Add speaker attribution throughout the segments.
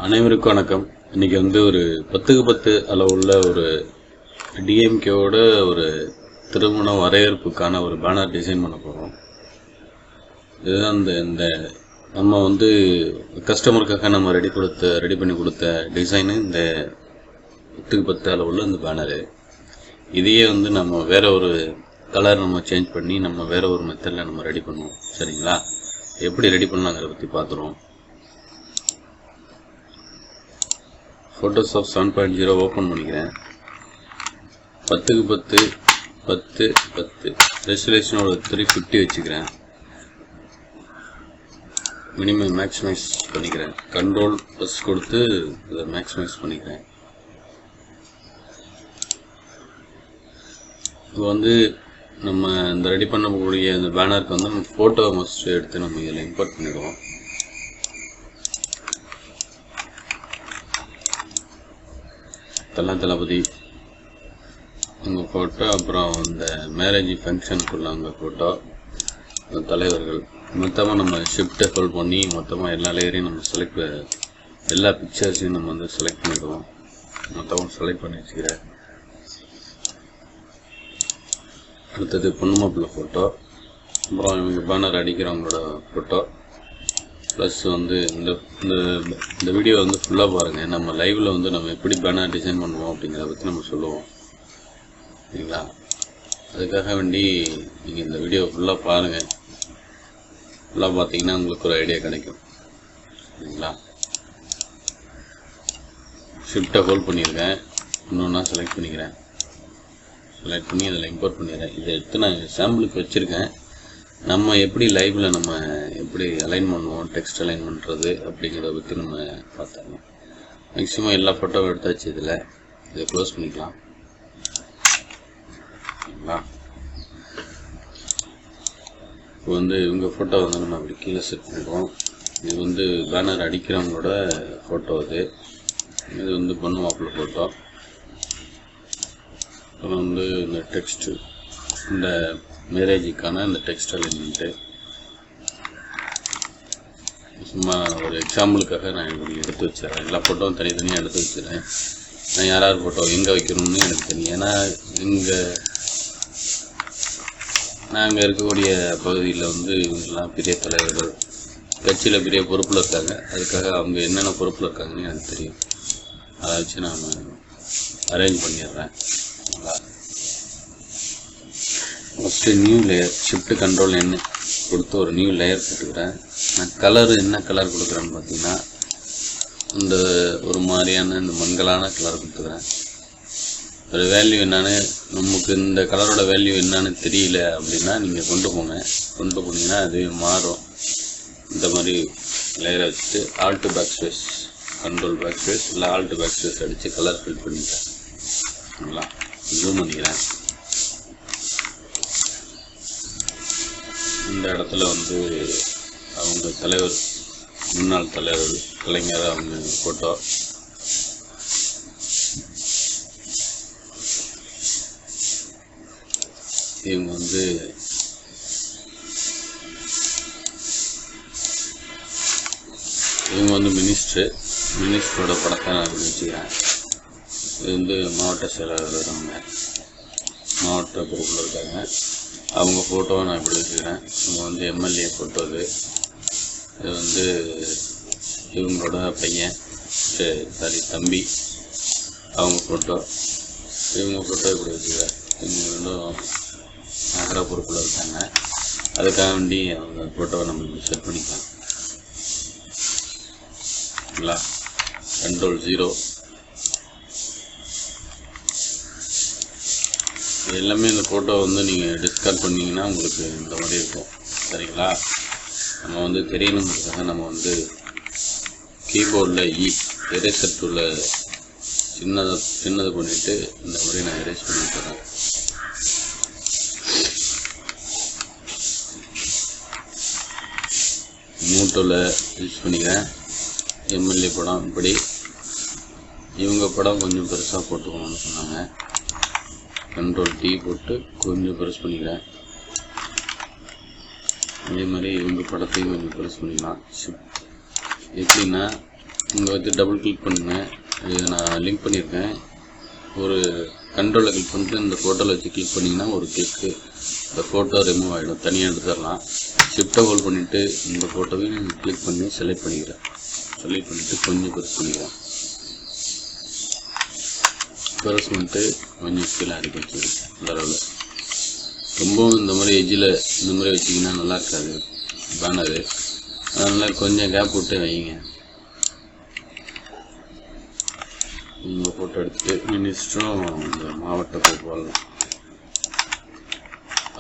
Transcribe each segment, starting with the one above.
Speaker 1: அனைவருக்கும் வணக்கம். இன்னைக்கு வந்து ஒரு 10x10 அளவுள்ள ஒரு டிஎம்கேவோட ஒரு திருமண வரவேற்புக்கான ஒரு பேனர் டிசைன் பண்ண போகிறோம். இதுதான் இந்த நம்ம வந்து கஸ்டமருக்காக நம்ம ரெடி பண்ணி கொடுத்த டிசைனு. இந்த 10x10 அளவுள்ள இந்த பேனரு. இதையே வந்து நம்ம வேற ஒரு கலர் நம்ம சேஞ்ச் பண்ணி நம்ம வேற ஒரு மெத்தடில் நம்ம ரெடி பண்ணுவோம். சரிங்களா? எப்படி ரெடி பண்ணலாங்கிறத பற்றி பார்த்துருவோம். ஃபோட்டோஷாப் 7.0 ஓப்பன் பண்ணிக்கிறேன். 10x10 10x10 ரெசல்யூஷனோட 350 வச்சுக்கிறேன். மினிமம் மேக்ஸிமைஸ் பண்ணிக்கிறேன். கண்ட்ரோல் ப்ளஸ் கொடுத்து இதை மேக்ஸிமைஸ் பண்ணிக்கிறேன். இப்போ வந்து நம்ம இந்த ரெடி பண்ணக்கூடிய இந்த பேனருக்கு வந்து நம்ம ஃபோட்டோ மஸ்ட் எடுத்து நம்ம இதில் இம்போர்ட் பண்ணிடுவோம். தளபதி உங்கள் ஃபோட்டோ, அப்புறம் இந்த மேரேஜ் ஃபங்க்ஷனுக்குள்ள உங்கள் ஃபோட்டோ, தலைவர்கள் மொத்தமாக நம்ம ஷிஃப்ட்டை ஹோல்ட் பண்ணி மொத்தமாக எல்லா லேயரையும் நம்ம எல்லா பிக்சர்ஸையும் நம்ம வந்து செலக்ட் பண்ணிடுவோம். மொத்தமாக செலக்ட் பண்ணி வச்சுக்கிறேன். அடுத்தது பொண்ணு மாப்பிள்ளை ஃபோட்டோ, அப்புறம் இவங்க பேனர் அடிக்கிறவங்களோட ஃபோட்டோ, ப்ளஸ் வந்து இந்த வீடியோ வந்து ஃபுல்லாக பாருங்கள். நம்ம லைவில் வந்து நம்ம எப்படி பேனர் டிசைன் பண்ணுவோம் அப்படிங்கிறத பற்றி நம்ம சொல்லுவோம். சரிங்களா? அதுக்காக வேண்டி நீங்கள் இந்த வீடியோ ஃபுல்லாக பாருங்கள். ஃபுல்லாக பார்த்தீங்கன்னா உங்களுக்கு ஒரு ஐடியா கிடைக்கும். சரிங்களா? ஷிஃப்ட்டை ஹோல்ட் பண்ணியிருக்கேன். இன்னொன்னா செலக்ட் பண்ணிக்கிறேன். செலக்ட் பண்ணி அதில் இம்போர்ட் பண்ணிடுறேன். இதை எடுத்து நான் சாம்பிளுக்கு வச்சுருக்கேன். நம்ம எப்படி லைவில் நம்ம எப்படி அலைன் பண்ணுவோம், டெக்ஸ்ட் அலைன் பண்ணுறது அப்படிங்கிறத பற்றி நம்ம பார்த்தாங்க. மேக்ஸிமம் எல்லா ஃபோட்டோவும் எடுத்தாச்சு. இதை க்ளோஸ் பண்ணிக்கலாம். சரிங்களா? இப்போ வந்து இவங்க ஃபோட்டோ வந்து நம்ம அப்படி கீழே செட் பண்ணிடுவோம். இது வந்து பேனர் அடிக்கிறவங்களோட ஃபோட்டோ. இது வந்து பொண்ணு மாப்பிள்ளை ஃபோட்டோ. அப்புறம் வந்து இந்த டெக்ஸ்ட்டு, இந்த மேரேஜுக்கான இந்த டெக்ஸ்ட் அலைன்மெண்ட்டு. சும்மா ஒரு எக்ஸாம்பிளுக்காக நான் இப்படி எடுத்து வச்சிடறேன். எல்லா ஃபோட்டோவும் தனித்தனியாக எடுத்து வச்சிடறேன். நான் யார் ஃபோட்டோ எங்கே வைக்கணும்னு எனக்கு தெரியும். ஏன்னா நாங்கள் இருக்கக்கூடிய பகுதியில் வந்து இவங்கெல்லாம் பெரிய தலைவர்கள், கட்சியில் பெரிய பொறுப்பில் இருக்காங்க. அதுக்காக அவங்க என்னென்ன பொறுப்பில் இருக்காங்கன்னு எனக்கு தெரியும். அதை வச்சு நான் அரேஞ்ச் பண்ணிடுறேன். First new layer shift control என்ன கொடுத்து ஒரு நியூ லேயர் போட்டுக்கிறேன். நான் கலரு என்ன கலர் கொடுக்குறேன்னு பார்த்தீங்கன்னா இந்த ஒரு மாதிரியான இந்த மங்கலான கலர் கொடுத்துக்கிறேன். ஒரு வேல்யூ என்னான்னு நமக்கு இந்த கலரோட வேல்யூ என்னான்னு தெரியல அப்படின்னா நீங்கள் கொண்டு போனீங்கன்னா அது மாறும். இந்த மாதிரி லேயரை வச்சுட்டு alt backspace, control backspace இல்லை ஆல்ட் பேக் ஸ்பேஸ் அடித்து கலர் ஃபில் பண்ணிட்டேன். சரிங்களா? ஜூம் பண்ணிக்கிறேன். இந்த இடத்துல வந்து அவங்க தலைவர், முன்னாள் தலைவர் கலைஞர் அவங்க ஃபோட்டோ. இவங்க வந்து மினிஸ்டரோட படத்தை நான் வச்சுக்கிறேன். இது வந்து மாவட்ட செயலாளர், அவங்க மாவட்ட பொறுப்பில் இருக்காங்க. அவங்க ஃபோட்டோவை நான் இப்படி வச்சுக்கிறேன். இவங்க வந்து எம்எல்ஏ ஃபோட்டோ. இது வந்து இவங்களோட பையன், தம்பி, அவங்க ஃபோட்டோ. இவங்க ஃபோட்டோ இப்படி வச்சுக்கிறேன். இவங்க ரெண்டும் நகர பொறுப்பில் இருக்காங்க. அதுக்காக வேண்டி அவங்க ஃபோட்டோவை நம்ம இப்படி செட் பண்ணிக்கலாம். சரிங்களா? கண்ட்ரோல் 0. எல்லாமே இந்த ஃபோட்டோ வந்து நீங்கள் டிஸ்கார்ட் பண்ணிங்கன்னா உங்களுக்கு இந்த மாதிரி இருக்கும். சரிங்களா? நம்ம வந்து தெரியணுங்கிறதுக்காக நம்ம வந்து கீபோர்டில் எரேசர் டூலில் சின்னதை பண்ணிவிட்டு இந்த மாதிரி நான் எரேஸ் பண்ணி தரேன். மூட்டோவில் யூஸ் பண்ணிக்கிறேன். எம்எல்ஏ படம் இப்படி, இவங்க படம் கொஞ்சம் பெருசாக போட்டுக்கணும்னு சொன்னாங்க. கண்ட்ரோல் T போட்டு கொஞ்சம் ப்ரெஸ் பண்ணிக்கிறேன். அதே மாதிரி இவங்க படத்தையும் கொஞ்சம் ப்ரெஸ் பண்ணிக்கலாம். எப்படின்னா இங்கே வந்து டபுள் கிளிக் பண்ணுங்கள். இது நான் லிங்க் பண்ணியிருக்கேன். ஒரு கண்ட்ரோலில் கிளிக் பண்ணிட்டு இந்த ஃபோட்டோவில் வச்சு கிளிக் பண்ணிங்கன்னா ஒரு கிளிக்கு இந்த ஃபோட்டோ ரிமூவ் ஆகிடும், தனியாக எடுத்துடலாம். ஷிஃப்ட்டை ஹோல்ட் பண்ணிவிட்டு இந்த ஃபோட்டோவையும் கிளிக் பண்ணி செலக்ட் பண்ணிக்கிறேன். செலக்ட் பண்ணிவிட்டு கொஞ்சம் பெருசு பண்ணிக்கிறேன். பெருசு பண்ணிட்டு கொஞ்சம் கீழே அடிக்க வச்சுருக்கேன். இந்த அளவில் ரொம்பவும் இந்த மாதிரி எஜ்ஜில் இந்த மாதிரி வச்சிங்கன்னா நல்லா இருக்காது பேனரு. அதனால் கொஞ்சம் கேப் விட்டு வைங்க. உங்கள் ஃபோட்டோ எடுத்துகிட்டு மினிஸ்டரும் இந்த மாவட்ட போக்குவரத்து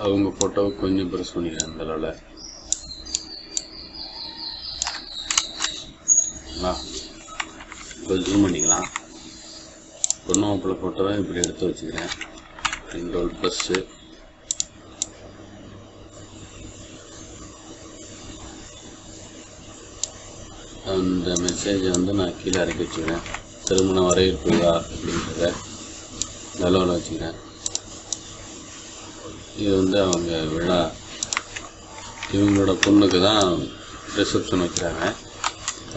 Speaker 1: அவங்க ஃபோட்டோவை கொஞ்சம் பெருசு பண்ணிக்கிறேன். அந்த அளவில் இப்போ ஜூம் பண்ணிக்கலாம். பொண்ணு மாப்பிள்ளை ஃபோட்டோவை இப்படி எடுத்து வச்சுக்கிறேன். கண்ட்ரோல் ப்ளஸ்ஸு அந்த மெசேஜை வந்து நான் கீழே இறக்கி வச்சுக்கிறேன். திருமண வரவேற்புதா அப்படின்றத நிலவில் வச்சுக்கிறேன். இது வந்து அவங்க விழா, இவங்களோட பொண்ணுக்கு தான் ரிசப்ஷன் வைக்கிறாங்க.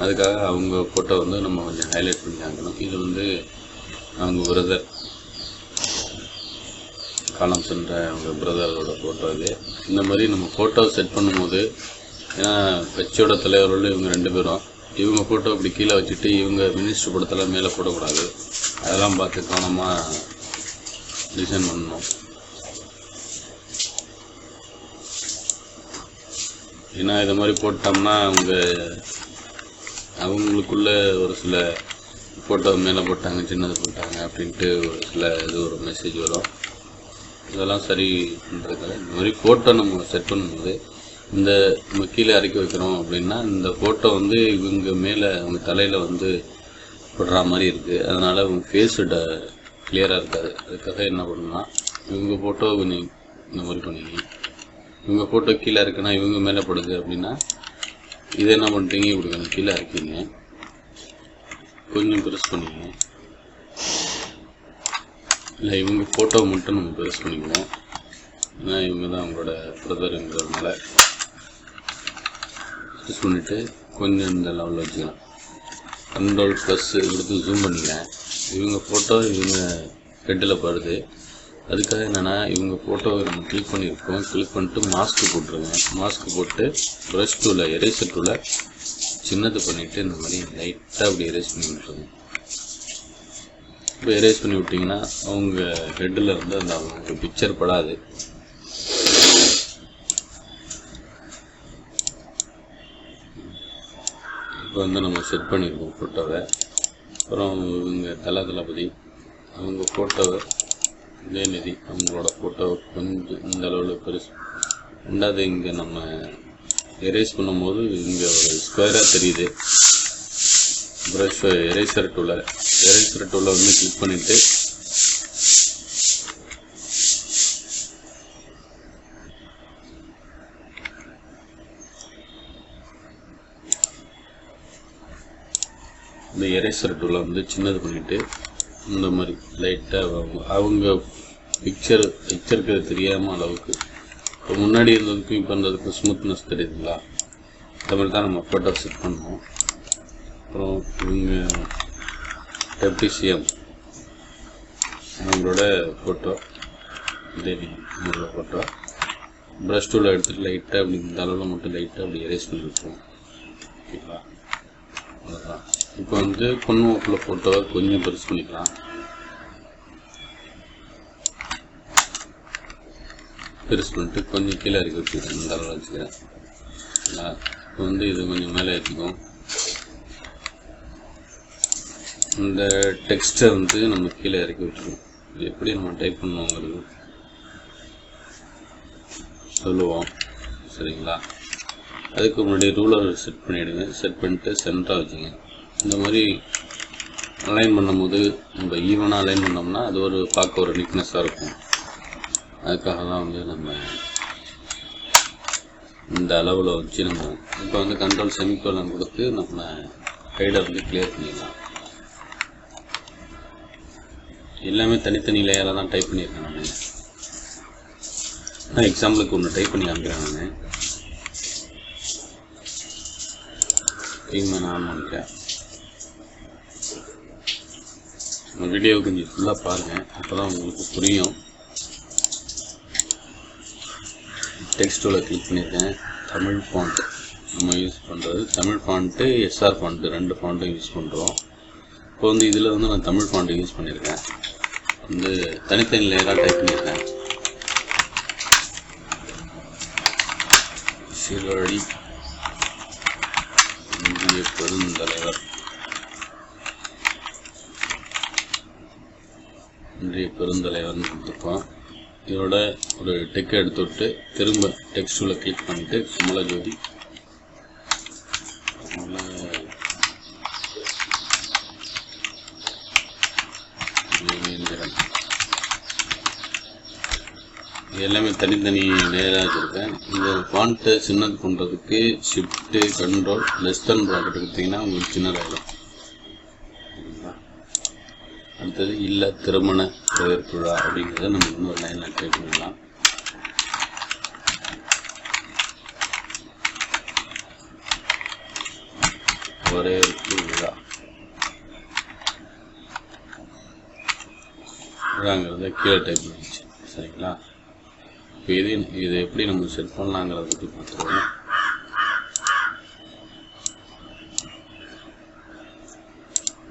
Speaker 1: அதுக்காக அவங்க ஃபோட்டோ வந்து நம்ம கொஞ்சம் ஹைலைட் பண்ணி காமிக்கணும். இது வந்து அவங்க பிரதர் காலம் சென்ற அவங்க பிரதரோட ஃபோட்டோ. இது இந்த மாதிரி நம்ம ஃபோட்டோ செட் பண்ணும்போது, ஏன்னா கட்சியோட தலைவர்கள் இவங்க 2 பேரும், இவங்க ஃபோட்டோ இப்படி கீழே வச்சுட்டு இவங்க மினிஸ்டர் படத்தில் மேலே போடக்கூடாது. அதெல்லாம் பார்த்து கவனமாக டிசைன் பண்ணணும். ஏன்னா இது மாதிரி போட்டோம்னா அவங்களுக்குள்ள ஒரு சில ஃபோட்டோ மேலே போட்டாங்க, சின்னது போட்டாங்க அப்படின்ட்டு ஒரு சில ஒரு மெசேஜ் வரும். இதெல்லாம் சரி பண்ணுறதுக்காக இந்த மாதிரி ஃபோட்டோ நம்ம செட் பண்ணும்போது, இந்த நம்ம கீழே இறக்கி வைக்கிறோம் அப்படின்னா இந்த ஃபோட்டோ வந்து இவங்க மேலே அவங்க தலையில் வந்து போடுற மாதிரி இருக்குது. அதனால் அவங்க ஃபேஸு கிளியராக இருக்காது. அதுக்காக என்ன பண்ணணும்னா, இவங்க ஃபோட்டோ கொஞ்சம் இந்த மாதிரி பண்ணிங்க. இவங்க ஃபோட்டோ கீழே இருக்குன்னா இவங்க மேலே படுது அப்படின்னா இதை என்ன பண்ணுறீங்க, இப்படி கொஞ்சம் கீழே இறக்கிங்க, கொஞ்சம் பெருசு பண்ணிங்க. இல்லை இவங்க ஃபோட்டோவை மட்டும் நம்ம பெருசு பண்ணிக்குவோம். ஏன்னா இவங்க தான் அவங்களோட பிரதருங்கிறதுனால பெருசு பண்ணிவிட்டு கொஞ்சம் இந்த லெவலில் வச்சுக்கலாம். கண்ட்ரோல் ப்ளஸ் எடுத்து ஜூம் பண்ணிக்கிறேன். இவங்க ஃபோட்டோ இவங்க ஹெட்டில் படுது. அதுக்காக என்னென்னா, இவங்க ஃபோட்டோவை நம்ம கிளிக் பண்ணியிருக்கோம். கிளிக் பண்ணிட்டு மாஸ்க்கு போட்டுருங்க. மாஸ்க்கு போட்டு ப்ரஷ் டூவில் எரேசர் டூவில் சின்னது பண்ணிவிட்டு இந்த மாதிரி லைட்டாக அப்படி எரேஸ் பண்ணி விட்டுருங்க. இப்போ எரேஸ் பண்ணி விட்டிங்கன்னா அவங்க ஹெட்டில் இருந்து அந்த அவங்க பிக்சர் படாது. இப்போ வந்து நம்ம செட் பண்ணியிருக்கோம் ஃபோட்டோவை. அப்புறம் இவங்க தளபதி அவங்க ஃபோட்டோவை உதயநிதி அவங்களோட ஃபோட்டோ கொஞ்சம் இந்த அளவில் பெருசு. ரெண்டாவது இங்கே நம்ம எரேஸ் பண்ணும்போது இங்கே ஒரு ஸ்கொயராக தெரியுது. ப்ரஷ் எரேசர் டூவில் வந்து கிளிக் பண்ணிவிட்டு இந்த எரேசர் டூவில் வந்து சின்னது பண்ணிவிட்டு இந்த மாதிரி லைட்டாக அவங்க பிக்சருக்கு தெரியாமல் அளவுக்கு இப்போ முன்னாடி இருந்ததுக்கும் இப்போ இருந்ததுக்கும் ஸ்மூத்னஸ் தெரியுதுங்களா? இந்த மாதிரி தான் நம்ம ஃபோட்டோ செட் பண்ணோம். அப்புறம் இவங்க டெப்டி சிஎம் அவங்களோட ஃபோட்டோ, அவங்களோட ஃபோட்டோ ப்ரஷ் டூவில் எடுத்துகிட்டு லைட்டாக அப்படி இந்த அளவில் மட்டும் லைட்டாக அப்படி எரேஸ் பண்ணி விட்டுருவோம். ஓகேங்களா? அவ்வளோதான். இப்போ வந்து பொண்ணு மாப்பிள்ளை ஃபோட்டோவை கொஞ்சம் பெருசு பண்ணிக்கலாம். பெருசு பண்ணிட்டு கொஞ்சம் கீழே இறக்கி வச்சுக்கிறேன். இந்த அளவில் வச்சுக்கிறேன். இப்போ வந்து இது கொஞ்சம் மேலே ஏற்றிக்கும். இந்த டெக்ஸ்ட்டை வந்து நம்ம கீழே இறக்கி வச்சுருவோம். இது எப்படி நம்ம டைப் பண்ணுவோங்கிறது சொல்லுவோம். சரிங்களா? அதுக்கு முன்னாடி ரூலர் செட் பண்ணிவிடுங்க. செட் பண்ணிட்டு சென்டராக வச்சுங்க. இந்த மாதிரி அலைன் பண்ணும்போது நம்ம ஈவனாக அலைன் பண்ணோம்னா அது ஒரு பார்க்க ஒரு நீட்னஸாக இருக்கும். அதுக்காக தான் வந்து நம்ம இந்த அளவில் வச்சு நம்ம இப்போ வந்து கண்ட்ரோல் செமிகோலன் கொடுத்து நம்ம ஹைடை வந்து கிளியர் பண்ணிடலாம். எல்லாமே தனித்தனி லேயராக தான் டைப் பண்ணியிருக்கேன். நான் எக்ஸாம்பிளுக்கு ஒன்று டைப் பண்ணி காமிக்கிறேன். நான் டீமை ஆன் பண்ணிக்கிறேன். வீடியோ கொஞ்சம் ஃபுல்லாக பாருங்கள், அப்போ தான் உங்களுக்கு புரியும். டெக்ஸ்ட் டூலை கிளிக் பண்ணியிருக்கேன். தமிழ் ஃபாண்ட் நம்ம யூஸ் பண்ணுறது தமிழ் ஃபாண்ட்டு, எஸ்ஆர் ஃபாண்ட்டு 2 ஃபாண்ட்டும் யூஸ் பண்ணுறோம். இப்போ வந்து இதில் வந்து நான் தமிழ் ஃபாண்ட்டு யூஸ் பண்ணியிருக்கேன். வந்து தனித்தனி லேயராக டைப் பண்ணியிருக்கேன். சீரடி இந்திய பெருந்தலைவர், இன்றைய பெருந்தலைவர்னு கொடுத்துருக்கோம். இதோட ஒரு டெக்கை எடுத்து விட்டு திரும்ப டெக்ஸ்டூவில் கிளிக் பண்ணிவிட்டு கமலஜோதி இது எல்லாமே தனித்தனி லேயராக வச்சுருக்கேன். இந்த ஃபாண்ட்டை சின்னது பண்ணுறதுக்கு ஷிஃப்ட்டு கண்ட்ரோல் லெஸ்டன் ப்ராக்கெட் கொடுத்தீங்கன்னா உங்களுக்கு சின்னதாகிடும். அடுத்தது இல்லை திருமண வரவேற்புழா அப்படிங்கிறத நம்ம இன்னொரு லைனில் டைப் பண்ணிடலாம். வரவேற்பு விழா விழாங்கிறத கீழே டைப் பண்ணிச்சு. சரிங்களா? இப்போ இதை எப்படி நம்ம செட் பண்ணலாங்கிறத பற்றி பார்த்துருவோம்.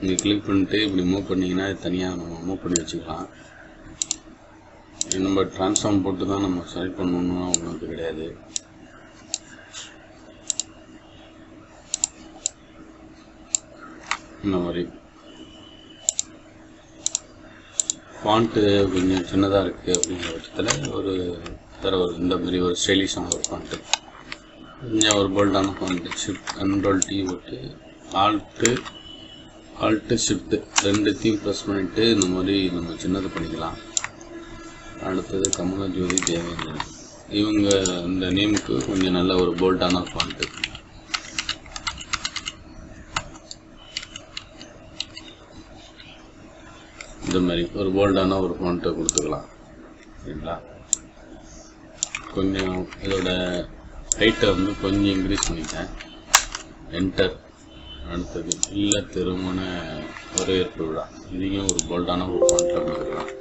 Speaker 1: நீங்கள் கிளிக் பண்ணிட்டு இப்படி மூவ் பண்ணிங்கன்னா தனியாக நம்ம மூவ் பண்ணி வச்சுக்கலாம். நம்ம ட்ரான்ஸ்ஃபார்ம் போட்டு தான் நம்ம செலக்ட் பண்ணணும்னா உங்களுக்கு கிடையாது. இந்த மாதிரி ஃபாண்ட்டு கொஞ்சம் சின்னதாக இருக்குது அப்படிங்கிற பட்சத்தில் ஒரு இந்த மாதிரி ஒரு ஸ்டைலிஷான ஒரு ஃபாண்ட்டு, கொஞ்சம் ஒரு போல்டான ஃபாண்ட்டு ஷிஃப்ட் கண்ட்ரோல் T போட்டு ஆல்ட்டு ஷிஃப்ட்டு 2த்தையும் ப்ரெஸ் பண்ணிவிட்டு இந்த மாதிரி நம்ம சின்னது பண்ணிக்கலாம். அடுத்தது கமலஜோதி தேவேந்திரன், இவங்க இந்த நேமுக்கு கொஞ்சம் நல்ல ஒரு போல்டான ஃபாண்ட்டு. இந்த மாதிரி ஒரு போல்டான ஒரு ஃபாண்ட்டை கொடுத்துக்கலாம். சரிங்களா? கொஞ்சம் இதோட ஹைட்டை வந்து கொஞ்சம் இன்க்ரீஸ் பண்ணிட்டேன். என்டர். அடுத்தது இல்லை திருமண வரவேற்பு விழா, இதையும் ஒரு போல்டான ஒரு ஃபாண்ட்டில் கொடுத்துக்கலாம்.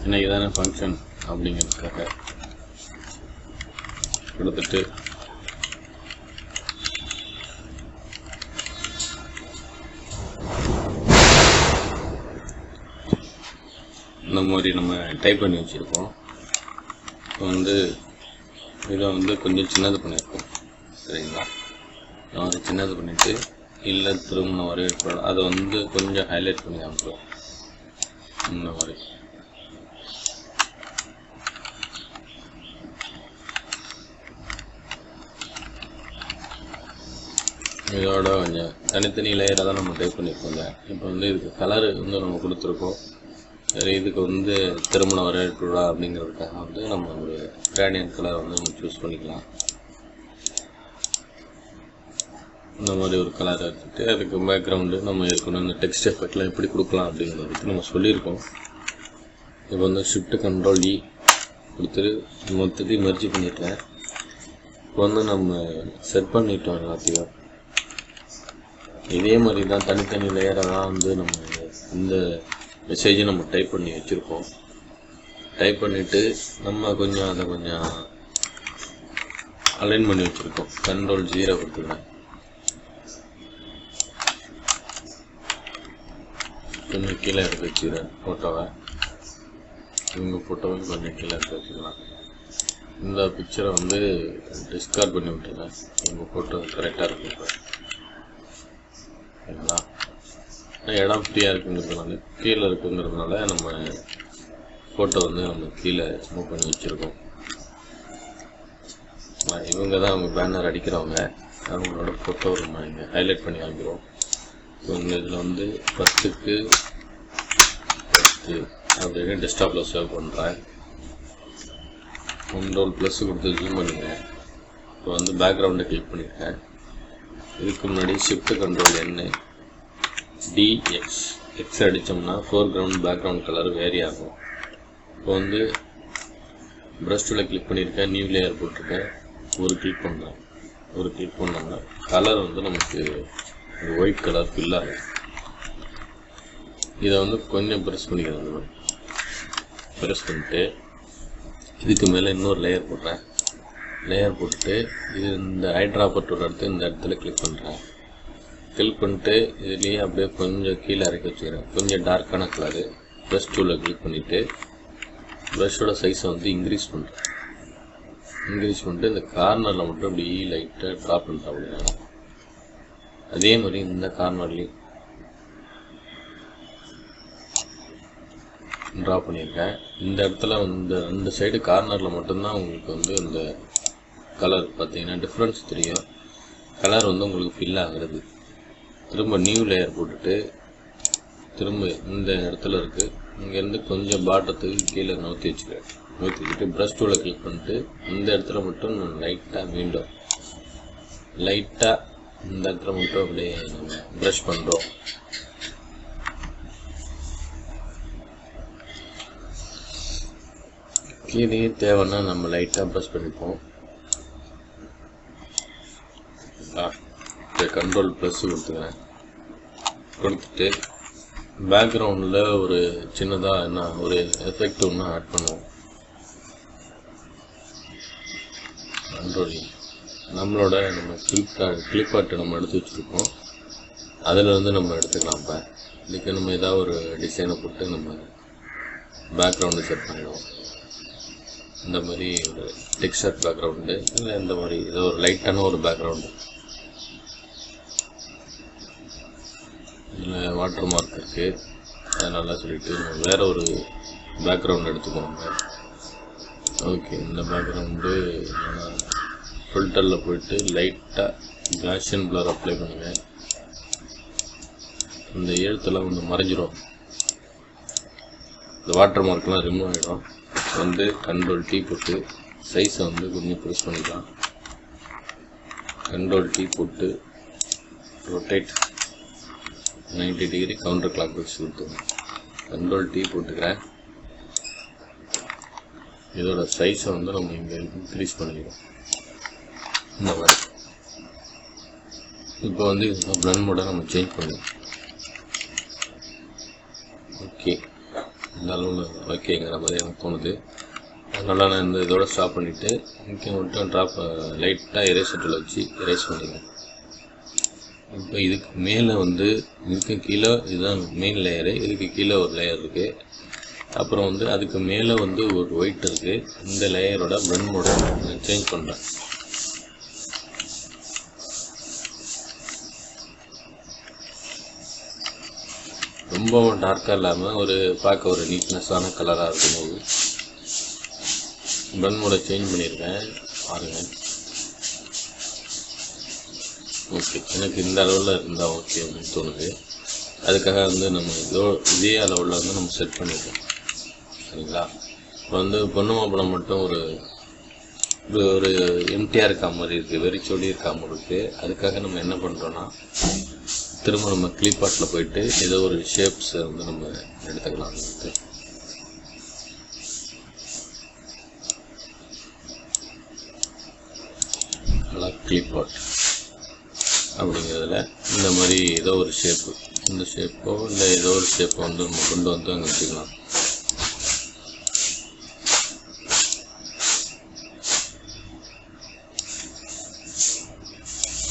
Speaker 1: ஏன்னா இதான ஃபங்க்ஷன் அப்படிங்கிறதுக்காக கொடுத்துட்டு இந்த மாதிரி நம்ம டைப் பண்ணி வச்சுருக்கோம். இப்போ வந்து இதை வந்து கொஞ்சம் சின்னது பண்ணியிருக்கோம். சரிங்களா? அதை சின்னது பண்ணிவிட்டு இல்லை திருமண வரவேற்பு அதை வந்து கொஞ்சம் ஹைலைட் பண்ணி காமிப்போம். இந்த மாதிரி இதோட கொஞ்சம் தனித்தனி லேயராக தான் நம்ம டைப் பண்ணியிருக்கோங்க. இப்போ வந்து இதுக்கு கலரு வந்து நம்ம கொடுத்துருக்கோம். சரி, இதுக்கு வந்து திருமண வரவேற்பு விழா அப்படிங்கிறதுக்காக வந்து நம்ம ஒரு கிராடியன்ட் கலர் வந்து நம்ம சூஸ் பண்ணிக்கலாம். இந்த மாதிரி ஒரு கலரை எடுத்துகிட்டு அதுக்கு பேக்ரவுண்டு நம்ம இருக்கணும். இந்த டெக்ஸ்ட் எஃபெக்ட்லாம் எப்படி கொடுக்கலாம் அப்படிங்கிறத பற்றி நம்ம சொல்லியிருக்கோம். இப்போ வந்து ஷிஃப்ட் கண்ட்ரோல் E கொடுத்துட்டு மொத்தத்தையும் மெர்ஜ் பண்ணிட்டேன். இப்போ வந்து நம்ம செட் பண்ணிட்டோம் எல்லாத்தையும். இதே மாதிரி தான் தனித்தனி லேயராக தான் வந்து நம்ம இந்த மெசேஜை நம்ம டைப் பண்ணி வச்சுருக்கோம். டைப் பண்ணிவிட்டு நம்ம கொஞ்சம் அதை கொஞ்சம் அலைன் பண்ணி வச்சுருக்கோம். கண்ட்ரோல் 0 கொடுத்துக்கிறேன். கொஞ்சம் கீழே எடுத்து வச்சுக்கிறேன் ஃபோட்டோவை. இவங்க ஃபோட்டோவையும் கொஞ்சம் கீழே எடுத்து வச்சுக்கலாம். இந்த பிக்சரை வந்து டிஸ்கார்ட் பண்ணி விட்டுருங்க. உங்கள் ஃபோட்டோ கரெக்டாக இருக்கும். இப்போ சரிங்களா? இடம் ஃப்ரீயாக இருக்குங்கிறதுனால கீழே இருக்குங்கிறதுனால நம்ம ஃபோட்டோ வந்து நம்ம கீழே மூவ் பண்ணி வச்சுருக்கோம். இவங்க தான் அவங்க பேனர் அடிக்கிறவங்க. அவங்களோட ஃபோட்டோ நம்ம இங்கே ஹைலைட் பண்ணி வாங்கிக்கிறோம். ஸோ இந்த இதில் வந்து 10க்கு 10 அப்படின்னு டெஸ்க்டாப்பில் சேவ் பண்ணுறேன். கண்ட்ரோல் ப்ளஸ் கொடுத்து ஜூம் பண்ணிக்கிறேன். இப்போ வந்து பேக்ரவுண்டை கிளிக் பண்ணியிருக்கேன். இதுக்கு முன்னாடி ஷிஃப்ட் கண்ட்ரோல் N DX அடித்தோம்னா ஃபோர்க்ரவுண்ட் பேக்ரவுண்ட் கலர் வேரி ஆகும். இப்போ வந்து ப்ரஷ் டூலில் கிளிக் பண்ணியிருக்கேன். நியூ லேயர் போட்டிருக்கேன். ஒரு கிளிக் பண்ணோம்னா கலர் வந்து நமக்கு ஒயிட் கலர் ஃபில் ஆகும். இதை வந்து கொஞ்சம் ப்ரெஸ் பண்ணிக்கிறேன். ப்ரெஸ் பண்ணிட்டு இதுக்கு மேலே இன்னொரு லேயர் போடுறேன். லேயர் போட்டுட்டு இது இந்த ஐ ட்ராப்பர்ட்டோட எடுத்து இந்த இடத்துல கிளிக் பண்ணுறேன். கிளிக் பண்ணிட்டு இதுலேயே அப்படியே கொஞ்சம் கீழே இறக்கி வச்சுக்கிறேன். கொஞ்சம் டார்க்கான கலரு. ப்ரஷ் டூவில் கிளிக் பண்ணிவிட்டு ப்ரஷோட சைஸை வந்து இன்க்ரீஸ் பண்ணுறேன். இன்க்ரீஸ் பண்ணிட்டு இந்த கார்னரில் மட்டும் அப்படி லைட்டாக ட்ராப் பண்ணுறேன். அப்படின்னா அதே மாதிரி இந்த கார்னர்லேயும் ட்ரா பண்ணியிருக்கேன். இந்த இடத்துல இந்த ரெண்டு சைடு கார்னரில் மட்டும்தான் உங்களுக்கு வந்து இந்த கலர் பார்த்தீங்கன்னா டிஃப்ரென்ஸ் தெரியும். கலர் வந்து உங்களுக்கு ஃபில் ஆகிறது. திரும்ப நியூ லேயர் போட்டுட்டு திரும்ப இந்த இடத்துல இருக்குது இங்கேருந்து கொஞ்சம் பாட்டத்துக்கு கீழே நோற்றி வச்சுட்டு ப்ரஷ் டூவில் கிளிக் பண்ணிட்டு இந்த இடத்துல மட்டும் லைட்டாக மீண்டும் லைட்டாக இந்த இடத்துல மட்டும் அப்படியே நம்ம ப்ரஷ் பண்ணுறோம். கீழே தேவைன்னா நம்ம லைட்டாக ப்ரஷ் பண்ணிப்போம். கண்ட்ரோல் ப்ளஸ் கொடுத்துக்கிறேன். கொடுத்துட்டு பேக்ரவுண்டில் ஒரு சின்னதாக என்ன ஒரு எஃபெக்ட் ஒன்று ஆட் பண்ணுவோம். கண்ட்ரோலிங் நம்மளோட நம்ம கிளிப் ஆர்ட் நம்ம எடுத்து வச்சுருக்கோம். அதில் வந்து நம்ம எடுத்துக்கலாம். இப்போ இதுக்கு நம்ம ஏதாவது ஒரு டிசைனை போட்டு நம்ம பேக்ரவுண்டு செட் பண்ணிடுவோம். இந்த மாதிரி ஒரு டெக்ஸ்சர் பேக்ரவுண்டு இல்லை இந்த மாதிரி ஏதோ ஒரு லைட்டான ஒரு பேக்ரவுண்டு. இதில் வாட்டர் மார்க் இருக்குது. அதனால சொல்லிவிட்டு வேறு ஒரு பேக்ரவுண்ட் எடுத்துக்கோங்க. ஓகே, இந்த பேக்ரவுண்டு ஃபில்டரில் போயிட்டு லைட்டாக காஷியன் பிளர் அப்ளை பண்ணுங்கள். இந்த எழுத்தெல்லாம் வந்து மறைஞ்சிரும். இந்த வாட்டர் மார்க்லாம் ரிமூவ் ஆகிடும். வந்து கண்ட்ரோல் டீ போட்டு சைஸை வந்து கொஞ்சம் ப்ரெஸ் பண்ணிக்கலாம். கண்ட்ரோல் டீ போட்டு rotate 90 degree counter clockwise கொடுத்துருங்க. கண்ட்ரோல் டீ போட்டுக்கிறேன். இதோட சைஸை வந்து நம்ம இங்கே இன்க்ரீஸ் பண்ணிக்கிறோம். இந்த மாதிரி இப்போ வந்து பிளண்ட் மோட நம்ம சேஞ்ச் பண்ணிடுவோம். ஓகே, இந்த அளவில் ஓகேங்கிற மாதிரி எனக்கு தோணுது. அதனால் நான் இந்த இதோட ஸ்டாப் பண்ணிவிட்டு இங்கே மட்டும் லைட்டாக எரேசர் வச்சு எரேஸ் பண்ணிடுவேன். இப்போ இதுக்கு மேலே வந்து இதுக்கு கீழே இதுதான் மெயின் லேயரு. இதுக்கு கீழே ஒரு லேயர் இருக்குது. அப்புறம் வந்து அதுக்கு மேலே வந்து ஒரு ஒயிட் இருக்குது. இந்த லேயரோட பிளண்ட் மோட சேஞ்ச் பண்ணுறேன். ரொம்ப டார்க்காக இல்லாமல் ஒரு பார்க்க ஒரு நீட்னஸான கலராக இருக்கும்போது பிளண்ட் மோட சேஞ்ச் பண்ணியிருக்கேன். பாருங்கள். ஓகே, எனக்கு இந்த அளவில் இருந்தால் ஓகே அப்படின்னு தோணுது. அதுக்காக வந்து நம்ம இதே அளவில் வந்து நம்ம செட் பண்ணிடுறோம். சரிங்களா? இப்போ வந்து பொண்ணு மாப்பிளம் மட்டும் ஒரு எம்டியாக இருக்கா மாதிரி இருக்குது, வெறிச்சோடி இருக்கா மாதிரி இருக்குது. அதுக்காக நம்ம என்ன பண்ணுறோன்னா திரும்ப நம்ம கிளிப் ஆர்ட்டில் போயிட்டு ஏதோ ஒரு ஷேப்ஸை வந்து நம்ம எடுத்துக்கலாம். நல்லா கிளிப் ஆர்ட் அப்படிங்கிறதுல இந்த மாதிரி ஏதோ ஒரு ஷேப்பு, இந்த ஷேப்போ இல்லை ஏதோ ஒரு ஷேப்பை வந்து நம்ம கொண்டு வந்து அங்கே வச்சுக்கலாம்.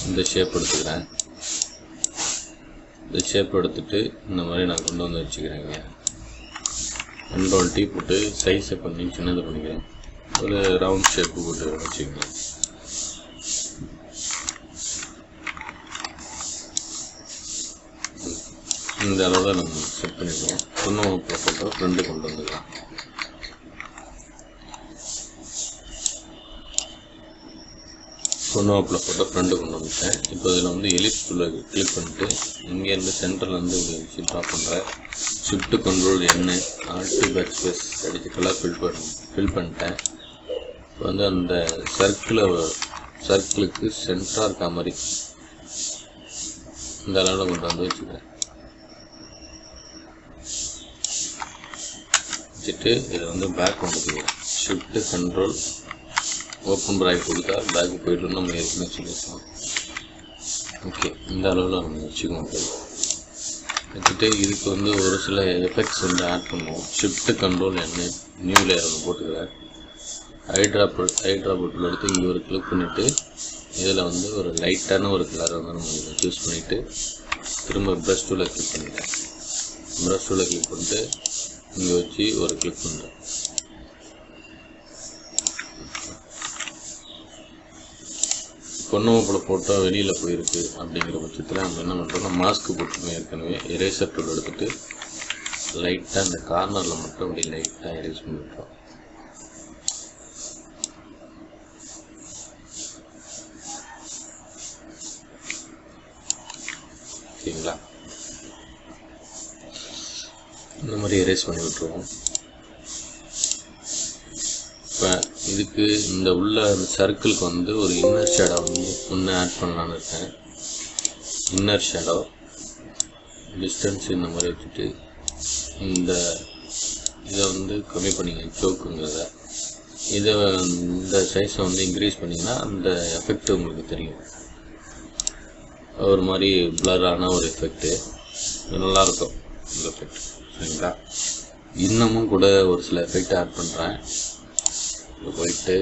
Speaker 1: இந்த ஷேப் எடுத்துக்கிறேன். இந்த ஷேப் எடுத்துகிட்டு இந்த மாதிரி நான் கொண்டு வந்து வச்சுக்கிறேங்க. கண்ட்ரோல் டீ போட்டு சைஸை கொஞ்சம் சின்னது பண்ணிக்கிறேன். ஒரு ரவுண்ட் ஷேப்பு போட்டு வச்சுக்கிறேன். இந்த அளவில் நம்ம செட் பண்ணிடுவோம். பொண்ணு மாப்பிளை ஃபோட்டோ ஃப்ரெண்டு கொண்டு வந்துக்கலாம். பொண்ணு மாப்பிளை ஃபோட்டோ ஃப்ரெண்டு கொண்டு வந்துட்டேன். இப்போ இதில் வந்து எலிப்ஸ்குள்ளே கிளிக் பண்ணிட்டு இங்கேருந்து சென்டர்லேருந்து வச்சு ட்ராப் பண்ணுறேன். ஷிஃப்ட் கண்ட்ரோல் என்ன ஆல்ட்டு பேக் ஸ்பேஸ் அடித்து கலர் ஃபில் பண்ணிட்டேன். இப்போ வந்து அந்த சர்க்கிளுக்கு சென்டராக இருக்க மாதிரி இந்த அளவில் கொண்டு வந்து வச்சுக்கிறேன். வச்சுட்டு இதை வந்து பேக் கொண்டு போய்க்கிறேன். ஷிஃப்ட் கண்ட்ரோல் ஓப்பன் ப்ராக்கெட் கொடுத்தா பேக் போய்ட்டு நம்ம ஏற்கனவே சொல்லியிருக்கோம். ஓகே, இந்த அளவில் நம்ம வச்சுக்கோங்க. வச்சுட்டு இதுக்கு வந்து ஒரு சில எஃபெக்ட்ஸ் வந்து ஆட் பண்ணுவோம். ஷிஃப்ட் கண்ட்ரோல் என்ன நியூ லேயர் ஒன்று போட்டுக்கிறேன். ஹைட்ரா பொட்டில் எடுத்து இங்கே ஒரு கிளிக் பண்ணிவிட்டு இதில் வந்து ஒரு லைட்டான ஒரு கலர் வந்து நம்ம இதில் சூஸ் பண்ணிவிட்டு திரும்ப ப்ரஷ் டூவில் கிளிக் பண்ணிக்கிறேன். ப்ரஷ் டூவில் கிளிக் பண்ணிட்டு இங்கே வச்சு ஒரு கிளிக் பண்ணுறேன். பொண்ணுமாப்பிள ஃபோட்டோ வெளியில் போயிருக்கு அப்படிங்கிற பட்சத்தில் நம்ம என்ன பண்ணுறோம்னா மாஸ்க்கு போட்டுருக்கோம். ஏற்கனவே எரேசர் டூல் எடுத்துகிட்டு லைட்டாக அந்த கார்னரில் மட்டும் அப்படி லைட்டாக எரேஸ் பண்ணிவிட்டோம். சரிங்களா? இந்த மாதிரி எரேஸ் பண்ணி விட்டுருவோம். இப்போ இதுக்கு இந்த உள்ள அந்த சர்க்கிளுக்கு வந்து ஒரு இன்னர் ஷேடோ வந்து ஒன்று ஆட் பண்ணலான்னு இருக்கேன். இன்னர் ஷேடோ டிஸ்டன்ஸ் இந்த மாதிரி வச்சுட்டு இந்த இதை வந்து கம்மி பண்ணிங்க சோக்குங்கிறத. இதை இந்த சைஸை வந்து இன்க்ரீஸ் பண்ணிங்கன்னா அந்த எஃபெக்ட் உங்களுக்கு தெரியும். ஒரு மாதிரி பிளரான ஒரு எஃபெக்ட்டு நல்லாயிருக்கும் இந்த எஃபெக்ட். சரிங்களா? இன்னமும் கூட ஒரு சில எஃபெக்ட் ஆட் பண்ணுறேன். போயிட்டு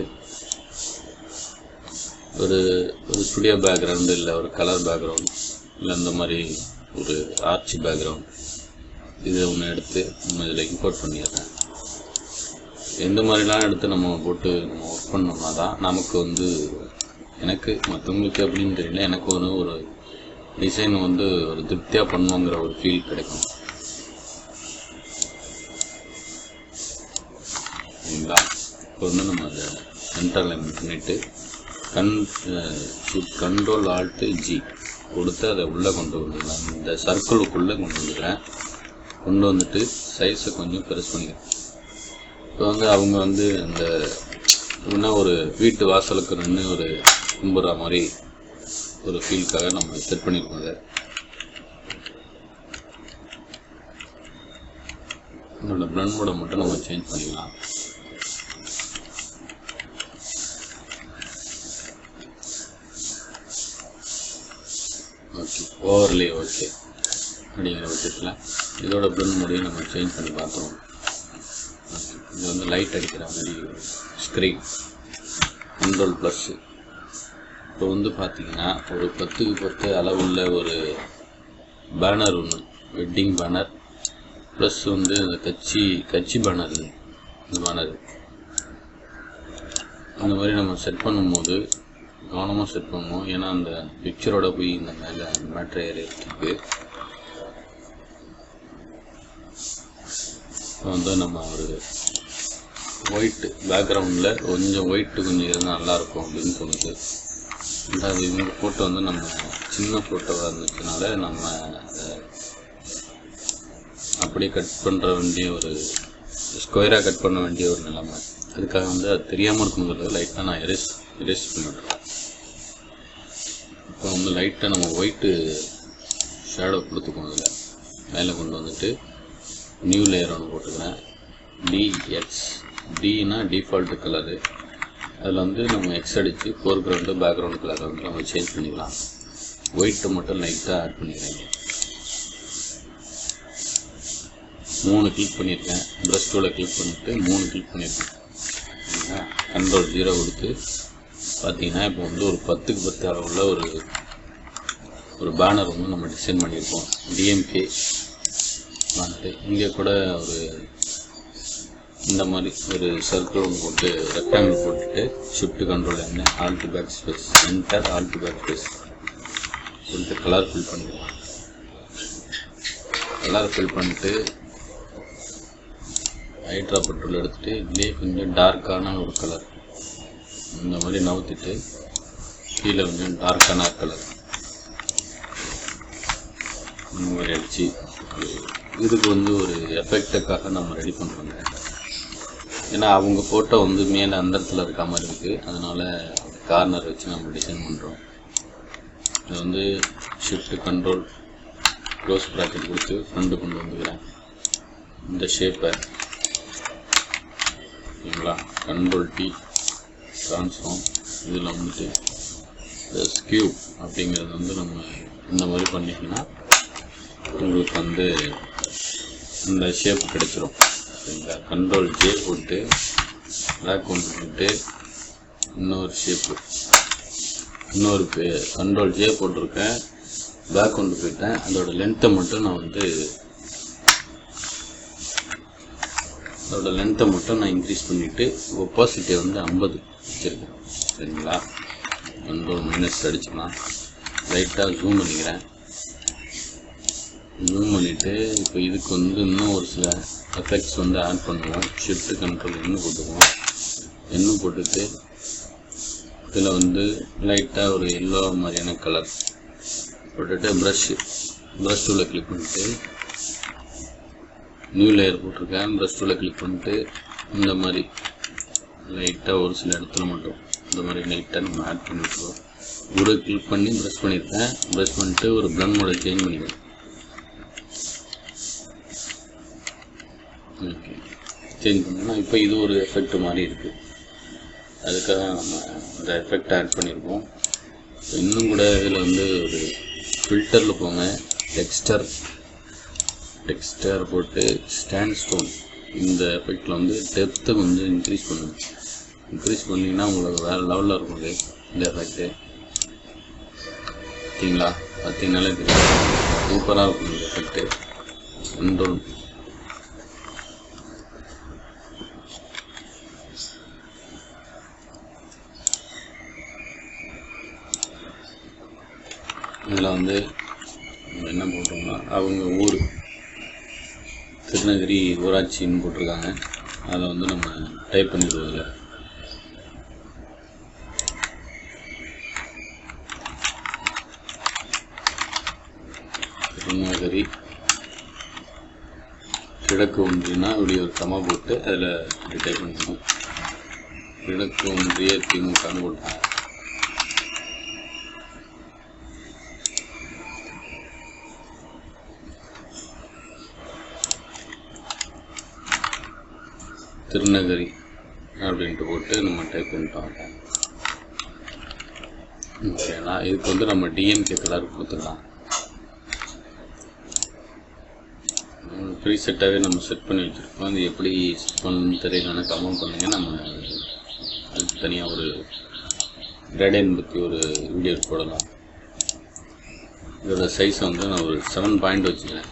Speaker 1: ஒரு ஸ்டுடியோ பேக்ரவுண்டு இல்லை ஒரு கலர் பேக்ரவுண்ட் இல்லை இந்த மாதிரி ஒரு ஆர்ச்சி பேக்ரவுண்ட் இதை ஒன்று எடுத்து நம்ம இதில் இம்போர்ட் பண்ணிடுறேன். எந்த மாதிரிலாம் எடுத்து நம்ம போட்டு நம்ம ஒர்க் பண்ணோம்னா தான் நமக்கு வந்து எனக்கு மற்றவங்களுக்கு எப்படின்னு தெரியல, எனக்கு ஒரு டிசைன் வந்து ஒரு திருப்தியாக பண்ணுவோங்கிற ஒரு ஃபீல் கிடைக்கும். சரிங்களா? இப்போ வந்து நம்ம அதை சென்டர் லைன் பண்ணிவிட்டு கண்ட்ரோல் ஆல்ட் ஜி கொடுத்து அதை உள்ளே கொண்டு வந்துடலாம். இந்த சர்க்கிளுக்குள்ளே கொண்டு வந்துக்கிறேன். கொண்டு வந்துட்டு சைஸை கொஞ்சம் பெருசு பண்ணிக்கிறேன். இப்போ வந்து அவங்க வந்து அந்த இன்னும் ஒரு வீட்டு வாசலுக்கு நின்று ஒரு கும்புற மாதிரி ஒரு ஃபீலுக்காக நம்ம செட் பண்ணியிருக்கோம். அதை இதோட பிளண்ட் மோடை மட்டும் நம்ம சேஞ்ச் பண்ணிக்கலாம். ஓகே, ஓவர்லே ஓகே அப்படிங்கிற பட்சத்தில் இதோட பிளண்ட் மோடையும் நம்ம சேஞ்ச் பண்ணி பார்த்துருவோம். ஓகே, இது வந்து லைட் அடிக்கிற மாதிரி ஸ்க்ரீன் கண்ட்ரோல் ப்ளஸ்ஸு. இப்போ வந்து பார்த்திங்கன்னா ஒரு 10x10 அளவுள்ள ஒரு பேனர் ஒன்று, வெட்டிங் பேனர் ப்ளஸ் வந்து அந்த கட்சி பேனர், இந்த பேனர் அந்த மாதிரி நம்ம செட் பண்ணும்போது கவனமாக செட் பண்ணுவோம். ஏன்னா அந்த பிக்சரோட போய் இந்த மேலே மேட்ரு ஏறியதுக்கு வந்து நம்ம ஒரு ஒயிட்டு பேக்ரவுண்டில் கொஞ்சம் ஒயிட்டு கொஞ்சம் இருந்தால் நல்லாயிருக்கும் அப்படின்னு தோணுது. ரெண்டாவது இவங்க ஃபோட்டோ வந்து நம்ம சின்ன ஃபோட்டோவாக இருந்துச்சுனால நம்ம அதை அப்படியே கட் பண்ணுற வேண்டிய ஒரு ஸ்கொயராக கட் பண்ண வேண்டிய ஒரு நிலைமை. அதுக்காக வந்து அது தெரியாமல் இருக்கணுங்கிறது லைட்டாக நான் எரேஸ் பண்ணிவிட்றேன். இப்போ வந்து லைட்டாக நம்ம ஒயிட்டு ஷேடோ கொடுத்துக்கோம். அதில் மேலே கொண்டு வந்துட்டு நியூ லேயர் ஒன்று போட்டுக்கிறேன். Tina default colour. அதில் வந்து நம்ம எக்ஸ் அடித்து ஃபோர்க்ரவுண்டு பேக்ரவுண்டு கலரை வந்து நம்ம சேஞ்ச் பண்ணிக்கலாம். ஒயிட்டை மட்டும் லைட்டாக ஆட் பண்ணிக்கிறேன். 3 கிளிக் பண்ணியிருக்கேன். ப்ரஷ் டூவில் கிளிக் பண்ணிவிட்டு 3 கிளிக் பண்ணியிருக்கேன். கண்ட்ரோல் 0 கொடுத்து பார்த்தீங்கன்னா இப்போ வந்து ஒரு 10x10 அளவுள்ள ஒரு பேனர் வந்து நம்ம டிசைன் பண்ணியிருக்கோம். DMK banner. இங்கே கூட ஒரு இந்த மாதிரி ஒரு சர்க்கிள் ஒன்று போட்டு ரெக்டாங்கிள் போட்டுட்டு ஷிஃப்ட் கண்ட்ரோல் என்ன alt backspace enter alt backspace சொல்லிட்டு கலர் ஃபில் பண்ணிக்கலாம். கலர் ஃபில் பண்ணிட்டு ஹைட்ரா பெட்ரோல் எடுத்துகிட்டு இதுலேயே கொஞ்சம் டார்க்கான ஒரு கலர் இந்த மாதிரி நவுத்திட்டு கீழே கொஞ்சம் டார்க்கான கலர் இந்த மாதிரி அடித்து இதுக்கு வந்து ஒரு எஃபெக்டுக்காக நம்ம ரெடி பண்ணுறோங்க. ஏன்னா அவங்க ஃபோட்டோ வந்து மேலே அந்த இடத்துல இருக்க மாதிரி இருக்குது, அதனால் கார்னர் வச்சு நம்ம டிசைன் பண்ணுறோம். இது வந்து ஷிஃப்ட் கண்ட்ரோல் க்ளோஸ் ப்ராக்கெட் கொடுத்து ஃப்ரண்ட்டு கொண்டு வந்துக்கிறேன். இந்த ஷேப்பை ஓகேங்களா, கண்ட்ரோல் டி ட்ரான்ஸ்ஃபார்ம். இதில் வந்துட்டு ஸ்கியூ அப்படிங்கிறது வந்து நம்ம இந்த மாதிரி பண்ணிங்கன்னா உங்களுக்கு வந்து இந்த ஷேப் கிடைச்சிரும். சரிங்களா? கண்ட்ரோல் ஜே போட்டு பிளாக் கொண்டு போட்டு இன்னொரு ஷேப்பு, இன்னொரு கண்ட்ரோல் ஜே போட்டிருக்கேன், பேக் கொண்டு போயிட்டேன். அதோட லென்த்தை மட்டும் நான் இன்க்ரீஸ் பண்ணிவிட்டு ஒப்பாசிட்டியை வந்து 50 வச்சுருக்கேன். சரிங்களா? கண்ட்ரோல் மைனஸ் அடிச்சுக்கலாம். லைட்டாக ஜூம் பண்ணிக்கிறேன். ஜூம் பண்ணிவிட்டு இப்போ இதுக்கு வந்து இன்னும் ஒரு சில எஃபெக்ட்ஸ் வந்து ஆட் பண்ணுவோம். ஷிஃப்ட் கண்ட்ரோல் இன்னும் போட்டுக்குவோம். இன்னும் போட்டுட்டு இதில் வந்து லைட்டாக ஒரு எல்லோ மாதிரியான கலர் போட்டுட்டு ப்ரஷ் டூவில் கிளிக் பண்ணிட்டு நியூ லேயர் போட்டிருக்கேன். ப்ரஷ் டூவில் கிளிக் பண்ணிட்டு இந்த மாதிரி லைட்டாக ஒரு சில இடத்துல மட்டும் இந்த மாதிரி லைட்டாக நம்ம ஆட் பண்ணிவிட்டுருவோம். ஒரு கிளிக் பண்ணி ப்ரஷ் பண்ணியிருக்கேன். ப்ரஷ் பண்ணிட்டு ஒரு பிளண்ட் மோட சேஞ்ச் பண்ணிக்கிறேன். ஓகே, சேஞ்ச் பண்ணோம்னா இப்போ இது ஒரு எஃபெக்ட் மாதிரி இருக்குது. அதுக்காக நம்ம இந்த எஃபெக்ட் ஆட் பண்ணியிருக்கோம். இன்னும் கூட இதில் வந்து ஒரு ஃபில்டரில் போங்க, டெக்ஸ்டர் போட்டு ஸ்டாண்ட் ஸ்டோன் இந்த எஃபெக்டில் வந்து டெப்த்தை கொஞ்சம் இன்க்ரீஸ் பண்ணுங்க. இன்க்ரீஸ் பண்ணிங்கன்னா உங்களுக்கு வேறு லெவலில் இருக்கும் இந்த எஃபெக்ட்டு. பார்த்தீங்களா? பார்த்தீங்கன்னாலே தெரியும், சூப்பராக இருக்கும் இந்த எஃபெக்ட்டு. கண்ட்ரோல் இதில் வந்து நம்ம என்ன போட்டோம்னா அவங்க ஊர் திருநகிரி ஊராட்சின்னு போட்டிருக்காங்க. அதை வந்து நம்ம டைப் பண்ணிடுவோம். திருநகிரி கிழக்கு ஒன்றியன்னா இப்படி ஒரு கமா போட்டு அதில் இப்படி டைப் பண்ணிக்கணும். கிழக்கு ஒன்றிய திமுகன்னு போட்டாங்க. திருநகரி அப்படின்ட்டு போட்டு நம்ம டைப் பண்ணிட்டோம். ஓகேங்களா? இதுக்கு வந்து நம்ம டிஎம்கே கலர் கொடுத்துக்கலாம். ப்ரீ செட்டாகவே நம்ம செட் பண்ணி வச்சுருக்கோம். அது எப்படி செட் பண்ணணும்னு தெரியலன்னா கமெண்ட் பண்ணுங்க. நம்ம அதுக்கு தனியாக ஒரு கிரேடியன்ட் பற்றி ஒரு வீடியோ போடலாம். இதோட சைஸை வந்து நான் ஒரு 7 பாயிண்ட் வச்சுக்கிறேன்.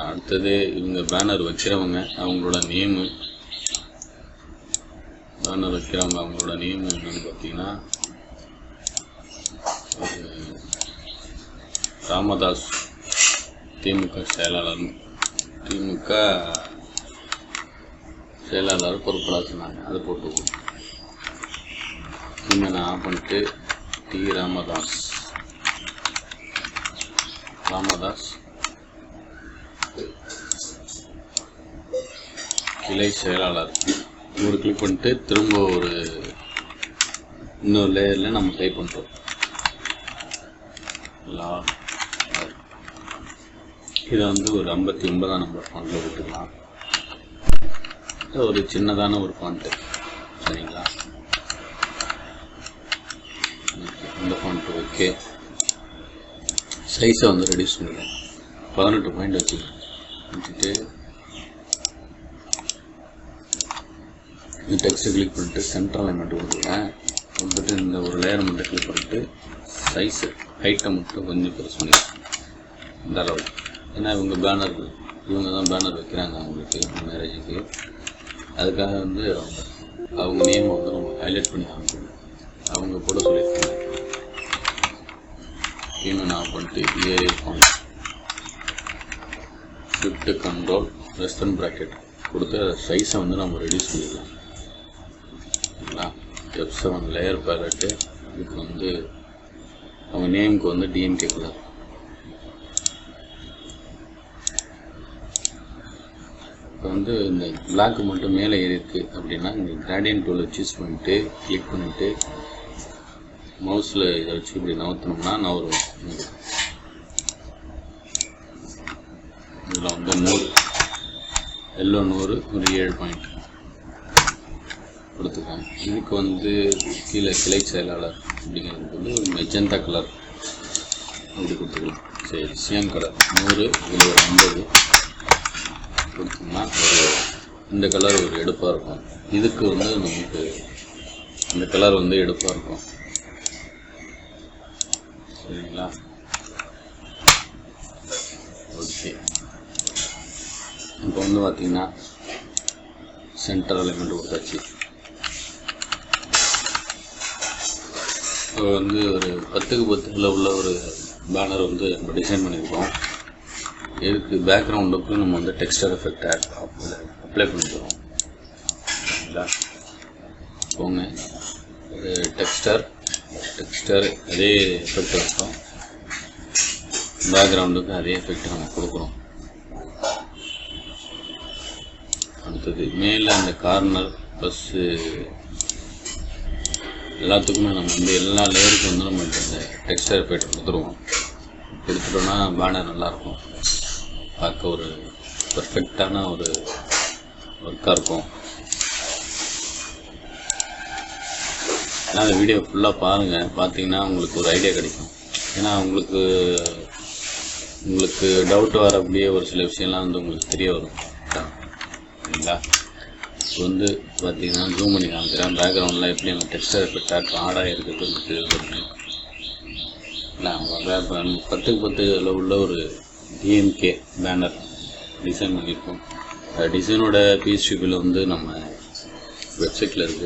Speaker 1: அடுத்தது இவங்க பேனர் வைக்கிறவங்க அவங்களோட நேமு, அவங்களோட நேம் என்னன்னு பார்த்தீங்கன்னா ராமதாஸ் திமுக செயலாளர் பொறுப்பலாக சொன்னாங்க. அதை போட்டுக்குவோம். இனிமேல் நான் ஆஃப் பண்ணிட்டு டி ராமதாஸ் கிளை செயலாளர் ஒரு கிளிக் பண்ணிட்டு திரும்ப ஒரு இன்னொரு லேயரில் நம்ம டைப் பண்ணுறோம். இதை வந்து ஒரு 59ஆம் நம்பர் ஃபாண்ட்டில் விட்டுக்கலாம். ஒரு சின்னதான ஒரு ஃபாண்ட்டு. சரிங்களா? இந்த ஃபாண்ட்டு ஓகே. சைஸை வந்து ரெடியூஸ் பண்ணிக்கலாம். 18 பாயிண்ட் வச்சுட்டு இந்த டெக்ஸ்ட்டை கிளிக் பண்ணிட்டு சென்ட்ரல் அலைன்மெண்ட் கொடுத்துருக்கேன். கொடுத்துட்டு இந்த ஒரு லேயரை மட்டும் கிளிக் பண்ணிட்டு சைஸு ஹைட்டை மட்டும் கொஞ்சம் பெருசு பண்ணிடுறேன் இந்த அளவு. ஏன்னா இவங்க தான் பேனர் வைக்கிறாங்க அவங்களுக்கு மேரேஜுக்கு. அதுக்காக வந்து அவங்க நேம் வந்து நம்ம ஹைலைட் பண்ணி காமிக்கணும். அவங்க போட சொல்லியிருக்காங்க. இன்னும் நான் பண்ணிட்டு ஏஏ ஃபாண்ட் ஷிஃப்ட் கண்ட்ரோல் வெஸ்டர்ன் ப்ராக்கெட் கொடுத்து சைஸை வந்து நம்ம ரெடியூஸ் பண்ணிடலாம். F7 layer palette. இதுக்கு வந்து அவங்க நேமுக்கு வந்து டிஎம்கே கலர். இப்போ வந்து இந்த பிளாக் மட்டும் மேலே ஏறி இருக்குது அப்படின்னா இந்த கிராடியன்ட் டூலை சூஸ் பண்ணிவிட்டு கிளிக் பண்ணிவிட்டு மவுஸில் இதை வச்சு இப்படி நவுத்தணும்னா நவரும். இதில் வந்து 100 எல்லோ 100 ஒரு 7 பாயிண்ட் கொடுத்துருக்கேன். இதுக்கு வந்து கீழே கிளை செயலாளர் அப்படிங்கிறதுக்கு வந்து ஒரு மெஜந்தா கலர் அப்படி கொடுத்துக்கலாம். சரி, சியான் கலர் 100, இதில் ஒரு 50 கொடுத்தோம்னா இந்த கலர் ஒரு எடுப்பாக இருக்கும். இதுக்கு வந்து நமக்கு இந்த கலர் வந்து எடுப்பாக இருக்கும். சரிங்களா? ஓகே. இப்போ வந்து பார்த்திங்கன்னா சென்டர் எலிமெண்ட் கொடுத்தாச்சு. இப்போ வந்து ஒரு 10க்கு 10 உள்ள ஒரு பேனர் வந்து நம்ம டிசைன் பண்ணியிருக்கோம். இதுக்கு பேக்ரவுண்டுக்கு நம்ம வந்து டெக்ஸ்டர் எஃபெக்ட் அப்ளை பண்ணிக்கிறோம். சரிங்களா? போங்க, ஒரு டெக்ஸ்டர் அதே எஃபெக்ட் இருக்கும். பேக்ரவுண்டுக்கு அதே எஃபெக்ட் நம்ம கொடுக்குறோம். அடுத்தது மேலே அந்த கார்னர் ப்ளஸ்ஸு எல்லாத்துக்குமே நம்ம வந்து எல்லா லேயருக்கும் வந்து நம்ம இந்த டெக்ஸ்டர் எஃபெக்ட் கொடுத்துருவோம். கொடுத்துட்டோன்னா பேனர் நல்லாயிருக்கும், பார்க்க ஒரு பர்ஃபெக்டான ஒரு ஒர்க்காக இருக்கும். ஏன்னா அந்த வீடியோ ஃபுல்லாக பாருங்கள், பார்த்தீங்கன்னா உங்களுக்கு ஒரு ஐடியா கிடைக்கும். ஏன்னா உங்களுக்கு டவுட் வர அப்படியே ஒரு சில விஷயம்லாம் வந்து உங்களுக்கு தெரிய வரும். சரிங்களா? இப்போ வந்து பார்த்தீங்கன்னா ஜூம் பண்ணி காமிக்கிறேன். பேக்ரவுண்டில் எப்படி அந்த டெக்ஸ்டர் எஃபெக்ட் ஆடாக இருக்கிறது தெரிஞ்சுக்கணும். இல்லை 10க்கு 10 உள்ள ஒரு டிஎம்கே பேனர் டிசைன் பண்ணியிருக்கோம். டிசைனோட பிஎஸ்டிபியில் வந்து நம்ம வெப்சைட்டில் இருக்குது.